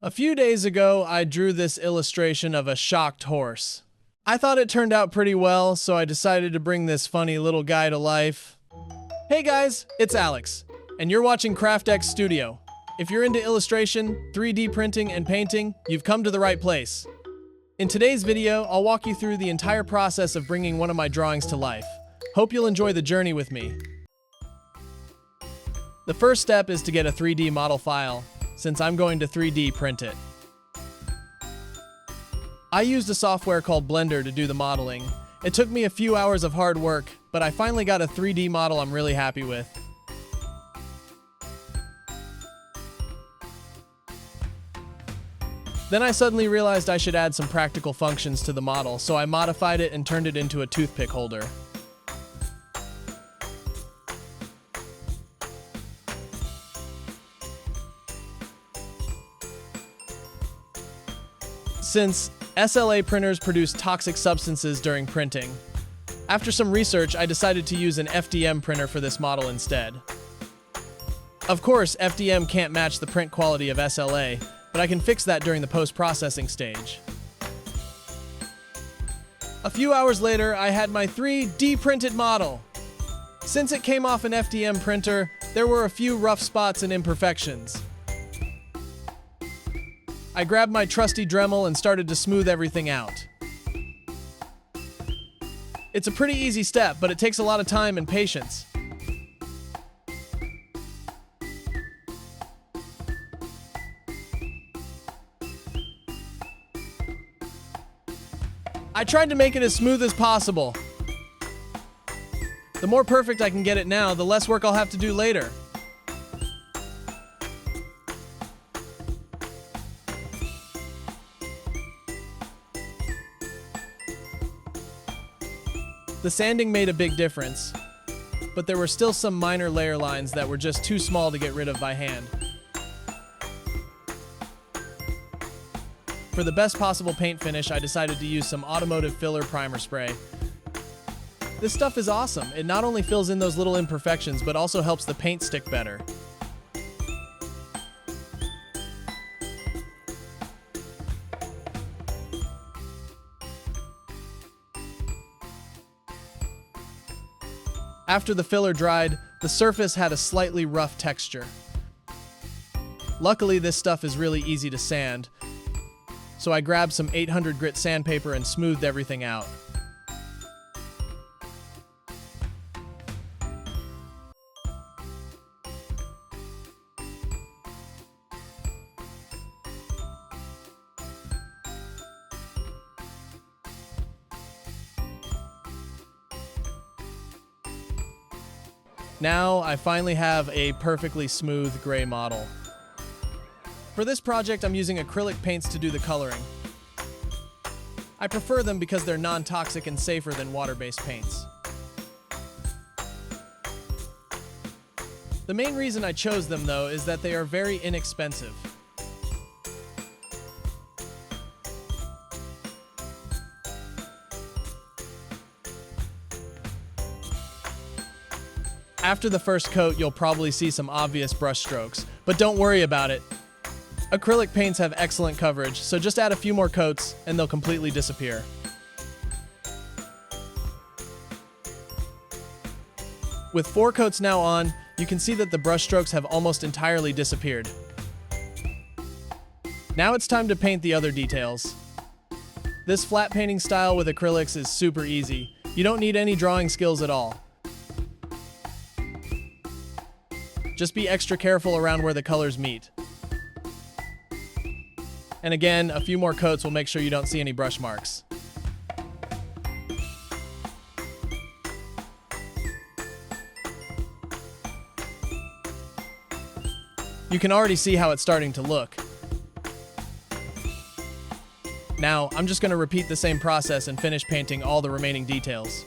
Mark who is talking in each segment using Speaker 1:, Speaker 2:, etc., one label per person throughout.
Speaker 1: A few days ago, I drew this illustration of a shocked horse. I thought it turned out pretty well, so I decided to bring this funny little guy to life. Hey guys, it's Alex, and you're watching CraftX Studio. If you're into illustration, 3D printing, and painting, you've come to the right place. In today's video, I'll walk you through the entire process of bringing one of my drawings to life. Hope you'll enjoy the journey with me. The first step is to get a 3D model file, since I'm going to 3D print it. I used a software called Blender to do the modeling. It took me a few hours of hard work, but I finally got a 3D model I'm really happy with. Then I suddenly realized I should add some practical functions to the model, so I modified it and turned it into a toothpick holder. Since SLA printers produce toxic substances during printing, after some research, I decided to use an FDM printer for this model instead. Of course, FDM can't match the print quality of SLA, but I can fix that during the post-processing stage. A few hours later, I had my 3D printed model. Since it came off an FDM printer, there were a few rough spots and imperfections. I grabbed my trusty Dremel and started to smooth everything out. It's a pretty easy step, but it takes a lot of time and patience. I tried to make it as smooth as possible. The more perfect I can get it now, the less work I'll have to do later. The sanding made a big difference, but there were still some minor layer lines that were just too small to get rid of by hand. For the best possible paint finish, I decided to use some automotive filler primer spray. This stuff is awesome. It not only fills in those little imperfections, but also helps the paint stick better. After the filler dried, the surface had a slightly rough texture. Luckily, this stuff is really easy to sand, so I grabbed some 800 grit sandpaper and smoothed everything out. Now, I finally have a perfectly smooth gray model. For this project, I'm using acrylic paints to do the coloring. I prefer them because they're non-toxic and safer than water-based paints. The main reason I chose them, though, is that they are very inexpensive. After the first coat, you'll probably see some obvious brush strokes, but don't worry about it. Acrylic paints have excellent coverage, so just add a few more coats and they'll completely disappear. With 4 coats now on, you can see that the brush strokes have almost entirely disappeared. Now it's time to paint the other details. This flat painting style with acrylics is super easy. You don't need any drawing skills at all. Just be extra careful around where the colors meet. And again, a few more coats will make sure you don't see any brush marks. You can already see how it's starting to look. Now, I'm just going to repeat the same process and finish painting all the remaining details.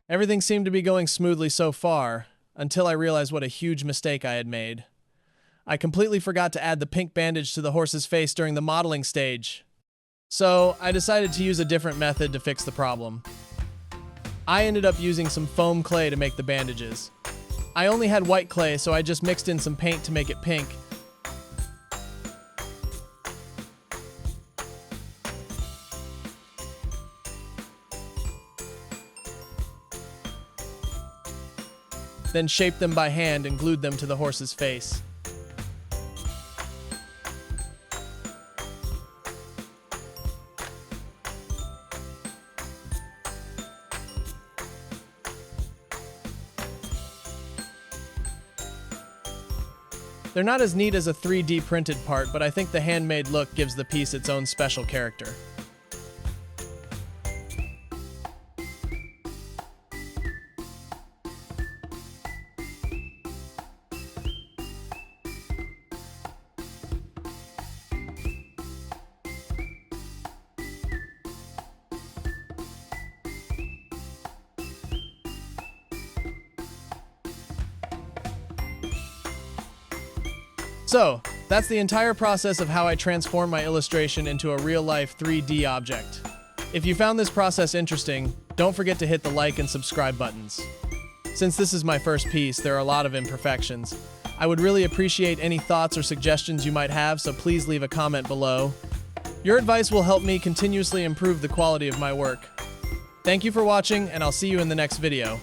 Speaker 1: Everything seemed to be going smoothly so far, until I realized what a huge mistake I had made. I completely forgot to add the pink bandage to the horse's face during the modeling stage. So, I decided to use a different method to fix the problem. I ended up using some foam clay to make the bandages. I only had white clay, so I just mixed in some paint to make it pink. Then shaped them by hand and glued them to the horse's face. They're not as neat as a 3D printed part, but I think the handmade look gives the piece its own special character. So, that's the entire process of how I transform my illustration into a real-life 3D object. If you found this process interesting, don't forget to hit the like and subscribe buttons. Since this is my first piece, there are a lot of imperfections. I would really appreciate any thoughts or suggestions you might have, so please leave a comment below. Your advice will help me continuously improve the quality of my work. Thank you for watching, and I'll see you in the next video.